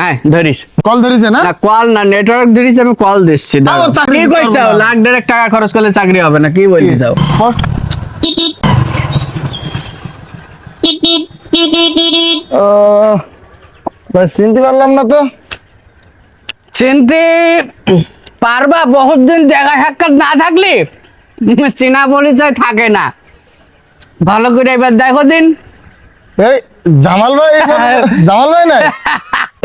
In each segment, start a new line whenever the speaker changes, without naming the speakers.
হ্যাঁ ধরিস
কল ধরিছে না?
না কল না, নেটওয়ার্ক ধরিস, আমি কল দিচ্ছি।
আমার চাকরি
কি কই চাও? লাখ দেড়েক টাকা খরচ করলে চাকরি হবে না, কি বলতে চাও?
ও ভাই চিনতে পারলাম না তো।
চিনতে পারবা, বহুত দিন দেখা সাক্ষাৎ না থাকলে চেনা পরিচয় থাকে না। ভালো করে এবার দেখো দিন।
এই জামাল ভাই, জামাল ভাই নাই?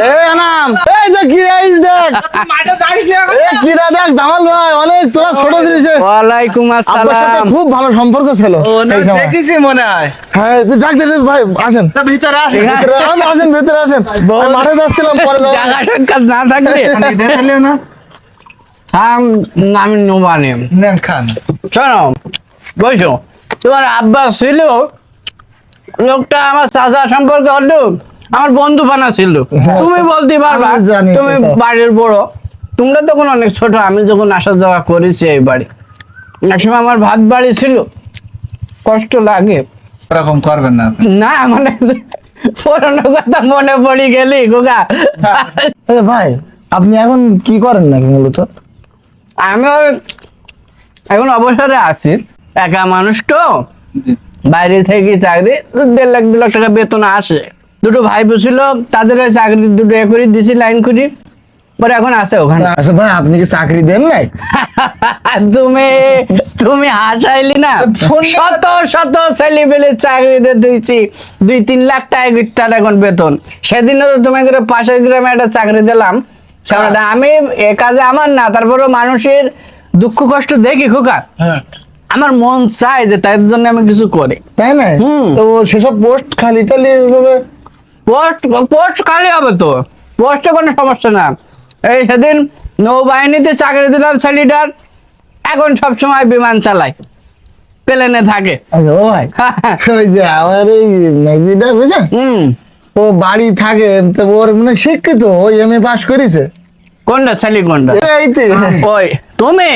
এই আনাম, এই যে কি আইস দেখ,
মাঠে যাইস না এখন?
এই কি রে দেখ জামাল ভাই, অনেক তোরা ছোট জিনিস।
ওয়ালাইকুম
আপনার সাথে
আসসালাম।
খুব ভালো সম্পর্ক ছিল
ও না,
সেই সময়।
দেখিছি মনে হয়।
হ্যাঁ তুই ডাক দে ভাই, আসেন
তা ভিতরে আস।
ভিতরে আসেন, ভিতরে আসেন। আমি মাঠে যাচ্ছিলাম, পরে যাবো।
দেখা সাক্ষাৎ না থাকলে
দেখালে না?
থাম, আমি নোবানি।
নেন খান।
শোনো বলছো, তোমার আব্বা ছিল লোকটা আমার চাচা সম্পর্কে হলো, আমার বন্ধু বানা ছিল। তুমি বলতে পারবা,
আমি জানি
তুমি
সেটা।
বাড়ির বড়, তোমরা তখন অনেক ছোট। আমি যখন আসা যাওয়া করেছি এই বাড়ি, একসময় আমার ভাত বাড়ি ছিল, কষ্ট লাগে
ওরকম করবেন না।
না, মানে পুরোনো কথা মনে পড়ে গেলি গোগা।
এই ভাই আপনি এখন কি করেন নাকি মূলত?
আমি এখন অবসরে আছি, একা মানুষ তো, বাইরে থেকে চাকরি 1.5 লাখ 2 লাখ টাকা বেতন আসে। দুটো ভাই বসছিল, তাদের ওই চাকরি দুটো এ করে দিছি, লাইন করি, পরে এখন আছে ওখানে।
আচ্ছা ভাই আপনি কি চাকরি দেন নাই?
তুমি তুমি হাসাইলি না,
শুনলে
শত শত ছেলে পেলে চাকরি দিয়ে দিয়েছি, 2-3 লাখ টাকা তার এখন বেতন। সেদিনও তো তোমাকে পাশের গ্রামে একটা চাকরি দিলাম। সামনেটা আমি এ কাজে আমার না, তারপরেও মানুষের দুঃখ কষ্ট দেখি খোকা,
হ্যাঁ।
আমার মন চায় যে তার জন্য আমি কিছু করি।
তাই না?
হুম।
তো সেসব পোস্ট খালি টালি এভাবে
পোস্ট পোস্ট খালি হবে তো, পোস্টে কোনো সমস্যা না। এই সেদিন নৌবাহিনীতে চাকরি দিলাম ছেলেটার, এখন সব সময় বিমান চালায়, প্লেনে থাকে।
আচ্ছা ও ভাই, ওই যে আমার এই ম্যাগজিটা বুঝছেন,
হুম,
ও বাড়ি থাকে তো, ওর মানে শিক্ষিত, ও এমএ পাস করেছে।
কোনটা ছেলে কোনটা?
এইতে
ওই তুমি?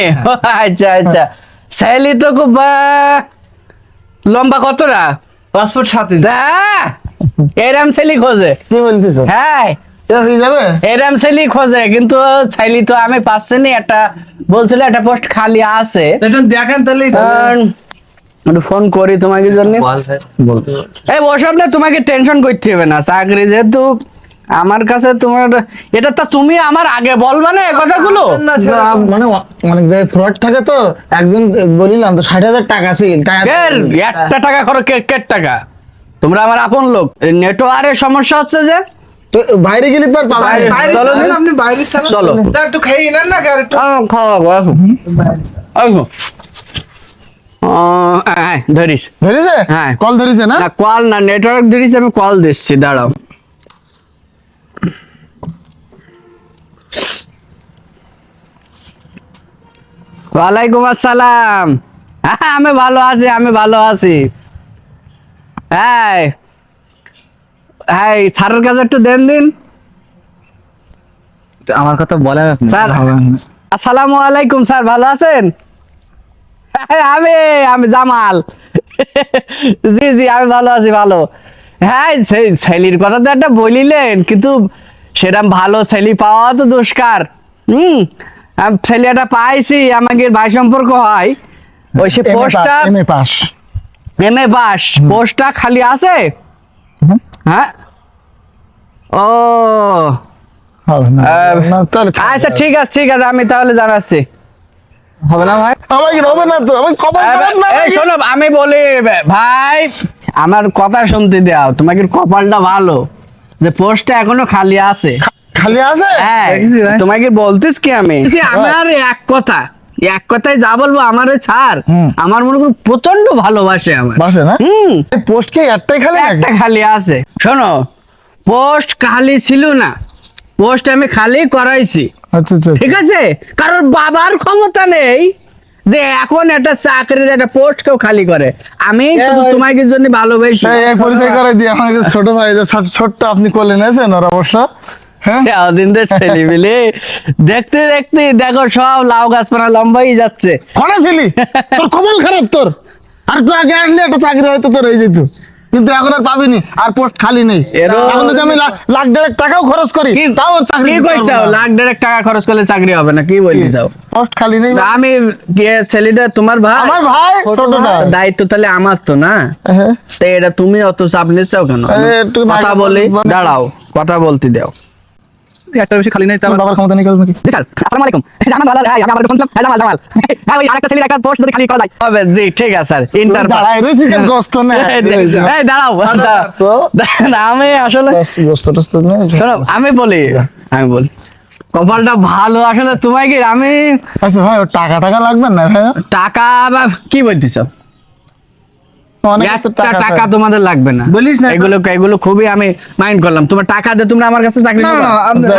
আচ্ছা আচ্ছা, ছেলে তো খুব লম্বা, কতটা?
পাসপোর্ট সাথে।
এরাম ছেলে খোঁজে।
কি বলতেছ?
হ্যাঁ,
হয়ে যাবে।
এরাম ছেলে খোঁজে, কিন্তু ছেলে তো আমি পাচ্ছি না। একটা বলছিল একটা পোস্ট খালি আছে,
এটা দেখেন তাহলে।
একটু ফোন করি তোমাকে জন্য। এই ওসব না, তোমাকে টেনশন করতে হবে না, চাকরি যেহেতু আমার কাছে, তোমার এটা তো তুমি আমার আগে বলবা না এই কথাগুলো।
না,
না, মানে অনেক জায়গায় ফ্রড থাকে তো, একজন বলিলাম তো 60,000 টাকা ছিল, তাই
কের একটা টাকা খরচ, কের টাকা? তোমরা আমার আপন লোক। নেটওয়ার্কের সমস্যা হচ্ছে যে,
তো বাইরে গেলে পর পাবা।
বাইরে-
বাইরে
চলো
চলেন,
দিন।
আপনি বাইরে চলেন।
চলো।
তা একটু খেয়ে নেন না, আর একটু।
খাওয়া আসো আসো। হ্যাঁ ধরিস।
ধরেছে?
হ্যাঁ।
কল ধরেছে না?
না কল না, নেটওয়ার্ক ধরিস, আমি কল দিচ্ছি, দাঁড়াও। ওয়ালাইকুম আসসালাম। হ্যাঁ আমি ভালো আছি, আমি ভালো আছি। হ্যাঁ হ্যাঁ, স্যারের কাছে একটু দেন দিন।
আমার কথা বলেন আপনি।
স্যার আসসালামু আলাইকুম, স্যার ভালো আছেন? হ্যাঁ, আমি জামাল। জি জি, আমি ভালো আছি, ভালো। হ্যাঁ, সেই ছেলির কথা তো একটা বলিলেন, কিন্তু সেরকম ভালো ছেলি পাওয়া তো দুষ্কার। ছেলে একটা পাইছি, আমাকে ভাই সম্পর্ক হয়, ওই সে পোস্টটা
এমএ পাস।
এমএ পাস, পোস্টটা খালি আছে।
হুম।
হ্যাঁ, ও
হবে না, না তাহলে
আচ্ছা ঠিক আছে, ঠিক আছে, আমি তাহলে জানাচ্ছি।
হবে না ভাই?
আমার কি হবে না তো, আমি কপাল খারাপ না
এই শোনো, আমি বলি ভাই, আমার কথা শুনতে দাও, তোমাকে কপালটা ভালো যে পোস্টটা এখনো খালি আছে।
খালি আছে।
হ্যাঁ,
দেখেছি ভাই।
তোমাকে বলতিস কি আমি, আমার এক কথায় যা বলবো, আমার ওই ছাড়,
হুম।
আমার মনে করি প্রচন্ড ভালোবাসে আমার।
বাসে না?
হুম,
এই পোস্ট কি একটাই খালি নাকি?
একটা খালি আছে। শোনো, পোস্ট খালি ছিল না, পোস্ট আমি খালি করাইছি,
আচ্ছা আচ্ছা।
ঠিক আছে? কারণ বাবার ক্ষমতা নেই যে এখন একটা চাকরির একটা পোস্ট কেউ খালি করে। আমি শুধু
ভাই।
তোমাকে জন্য ভালোবাসি।
এই পরিচয় করে দিই, আমাকে ছোট ভাই যে ছোট্ট আপনি কোলে নিয়েছেন, ওর অবশ্য হ্যাঁ
দিন ছেলে মিলে দেখতে দেখতে দেখো সব লাউ গাছপালা লম্বাই যাচ্ছে।
কোনে ছিলি? তোর কপাল খারাপ তোর, আর একটু আগে আসলে একটা চাকরি হয়তো তোর হয়ে যেত। কিন্তু এখন আর পাবিনি, আর পোস্ট খালি নেই। এখন যদি আমি লাখ দেড়েক টাকাও খরচ করি তাও আর চাকরি
কি কইছাও? লাখ দেড়েক টাকা খরচ করলে চাকরি হবে না, কি বলতে চাও?
পোস্ট খালি নেই।
আমি ছেলেটা তোমার ভাই,
আমার ভাই ছোটটা।
দায়িত্ব তাহলে আমার তো না,
হ্যাঁ।
তো এটা তুমি অত চাপ নিচ্ছাও কেন?
একটু
কথা বলি, দাঁড়াও, কথা বলতে দাও।
একটা বেশি খালি নাই,
তোমার বাবার ক্ষমতা নেই নাকি?
জি স্যার, আসসালামু আলাইকুম। জামাল ভালো, হ্যাঁ আমি আবার শুনলাম, হ্যাঁ জামাল, হ্যাঁ ওই আরেকটা ছেলের একটা পোস্ট যদি খালি করা যায় হবে। জি ঠিক আছে স্যার, ইন্টার
দাঁড়ায় রে চিকেন গোস্ত না।
এই দাঁড়াও,
তো
আমি আসলে
গোস্ত টোস্ত নেই।
শোনো, আমি বলি কপালটা ভালো আসলে। তোমায় কি আমি
আচ্ছা ভাই, ওর টাকা টাকা লাগবে না ভাই?
টাকা বা কি বলতেছ?
অনেক তো
একটা
টাকা
টাকা তোমাদের লাগবে না,
বলিস না তো।
এগুলো খুবই আমি মাইন্ড করলাম। তোমার টাকা দিয়ে তোমরা আমার কাছে চাকরি
না
নিবা?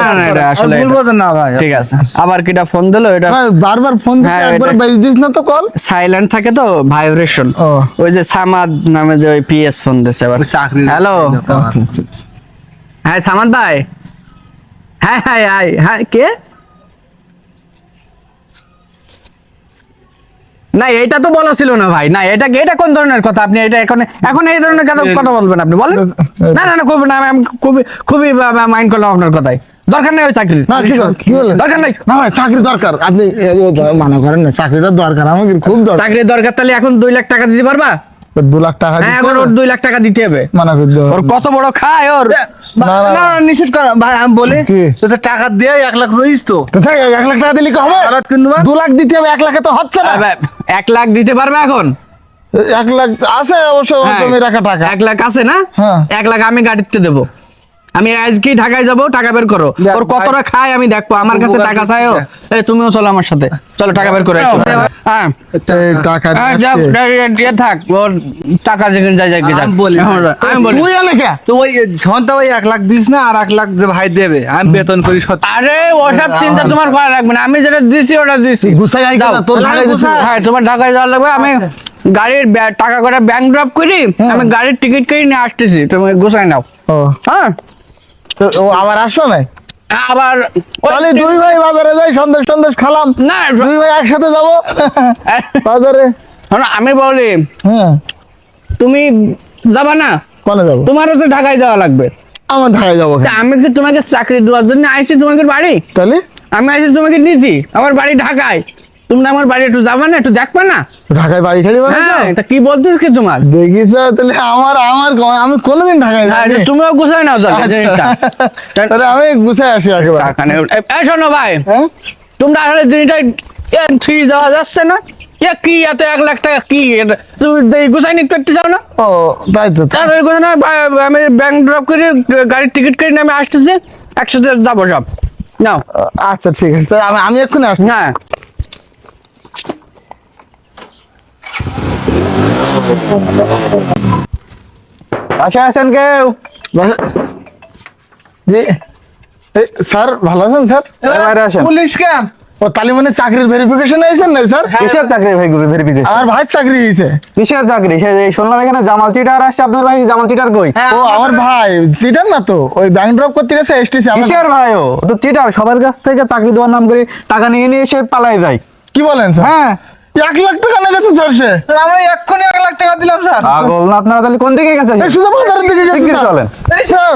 না
না, এটা আসলে
ভুল বোঝেন না ভাই।
ঠিক আছে। আবার কিটা ফোন দিলো, এটা
ভাই বারবার ফোন
হ্যাঁ,
দিতে একবার
এটা-
বেজ দিস না তো কল।
সাইলেন্ট থাকে তো, ভাইব্রেশন।
ও।
ওই যে সামাদ নামে যে ওই পিএস ফোন দিছে আবার।
চাকরি
হ্যালো, হ্যাঁ সামাদ ভাই, হ্যাঁ হ্যাঁ হ্যাঁ হ্যাঁ, কে? না এটা তো বলা ছিল না ভাই, না এটা এটা কোন ধরনের কথা? আপনি এটা এখন এখন এই ধরনের কথা বলবেন আপনি? বলেন। না না না, খুব না, আমি খুবই খুবই মাইন্ড করলাম আপনার কথাই। দরকার নেই ওই চাকরি,
না কি বলে
দরকার নেই।
না ভাই, চাকরি দরকার। আপনি মানা করেন না, চাকরিটা দরকার আমাকে, খুব দরকার।
চাকরির দরকার, তাহলে এখন 2 লাখ টাকা দিতে পারবা?
2 লাখ টাকা
হ্যাঁ,
দিতে
এখন ওর
হবে?
2 লাখ টাকা দিতে হবে।
মানা করে দেবো।
ওর কত বড় খায় ওর।
না, না,
না না, নিষেধ কর ভাই, আমি বলি
কি?
তো টাকা দিয়ে 1 লাখ রইস তো।
তো থাক, 1 লাখ টাকা দিলে কি হবে?
আলাদ কিনবা?
2 লাখ দিতে হবে, 1 লাখে তো হচ্ছে না।
1 লাখ দিতে পারবে এখন?
1 লাখ আছে অবশ্য,
হ্যাঁ,
জমি রাখা টাকা।
1 লাখ আছে না?
হ্যাঁ।
1 লাখ আমি গাড়িতে দেবো। আমি আজকে ঢাকায় যাবো, টাকা বের করো।
দেখ
ওর কতটা খায় আমি দেখবো। আমার কাছে টাকা চাইও। এই তুমিও চলো আমার সাথে, চলো টাকা বের করে আসো। হ্যাঁ
এই টাকা
হ্যাঁ, যাও, দিয়ে থাক, ওর টাকা যেখানে যায় যাক যাক।
আমি বলি।
আমি বলি,
তুই এলে কে?
তো ওই সন্তা ওই 1 লাখ দিস না, আর 1 লাখ যে ভাই দেবে, আমি বেতন করি 70।
আরে ওসব চিন্তা তোমার করা লাগবে না, আমি যেটা দিছি ওটা দিছি।
গুছাই আই
যাও।
না, তোর
তাহলে
ঢাকায় যেতে
গুছাই।
হবে।
হ্যাঁ, তোমার ঢাকায় যাওয়ার লাগবে। আমি গাড়ির টাকা করে ব্যাংক ড্রপ করি, আমি গাড়ির টিকিট কেটে নিয়ে আসতেছি, তুমি গুছাই নাও।
ও,
হ্যাঁ,
তো ও আবার আসলো না?
আবার
তাহলে 2 ভাই বাজারে যাই, সন্দেশ খালাম।
না
2 ভাই একসাথে যাবো বাজারে।
শোনো, আমি বলি
হ্যাঁ,
তুমি যাবা না?
কোনে যাবো?
তোমারও তো ঢাকায় যাওয়া লাগবে।
আমার ঢাকায় যাবো
তা আমি কি তোমাকে চাকরি দেওয়ার জন্য আইছি তোমাদের বাড়ি?
তাহলে
আমি আইছি তোমাকে নিয়েছি, আমার বাড়ি ঢাকায়। তুমি আমার বাড়ি একটু যাবা না, একটু দেখবা না?
ঢাকায় বাড়ি ঠাড়ি
হ্যাঁ, তা কি বলতেছ কি তোমার?
দেখিস? তাহলে আমি কোনোদিন ঢাকায়
হ্যাঁ,
যাইনি।
তুমিও গুছাই নাও তাহলে জিনিসটা।
তাহলে আমি গুছাই আসি একেবারে।
টাকা নেই। এই শোনো ভাই,
হ্যাঁ,
তোমরা আসলে জিনিসটা থ্রি যাওয়া যাচ্ছে না। কি এত 1 লাখ টাকা কি এটা? তুমি গুছাই নিতে করতে চাও না?
ও তাই তো।
তাড়াতাড়ি করে না, আমি ব্যাংক ড্রপ করে গাড়ির টিকিট কেটে নিয়ে আমি আসতেছি, একসাথে যাবো সব। নাও।
আচ্ছা ঠিক আছে, তাহলে আমি এক্ষুনি আসছি।
হ্যাঁ,
বাসায় আছেন কেউ?
জি, এই, স্যার ভালো আছেন স্যার?
বাইরে আসেন। পুলিশ কেন?
ও তাহলে মানে চাকরির ভেরিফিকেশন আইছেন না স্যার?
কিসের চাকরি ভাই, ভেরিফিকেশন?
আমার ভাই চাকরি হয়েছে।
কিসের চাকরি? শুনলাম এখানে জামাল চিটার আসছে, আপনার ভাই জামাল চিটার কই?
ও আমার ভাই চিটার না তো, ওই ব্যাংক ড্রপ করতে গেছে এসটিসি।
কিসের ভাই? ও তো চিটার, সবার কাছ থেকে চাকরি দেওয়ার নাম করে টাকা নিয়ে নিয়ে সে পালাই যায়।
কি বলেন স্যার?
হ্যাঁ,
1 লাখ টাকা না গেছে স্যার সে?
আমরা এক্ষুনি 1 লাখ টাকা দিলাম স্যার। পাগল না আপনারা? তাহলে কোন দিকে গেছেন?
এই সুজা বাজারের দিকে গেছে
শিগগির
স্যার।
চলেন।
এই স্যার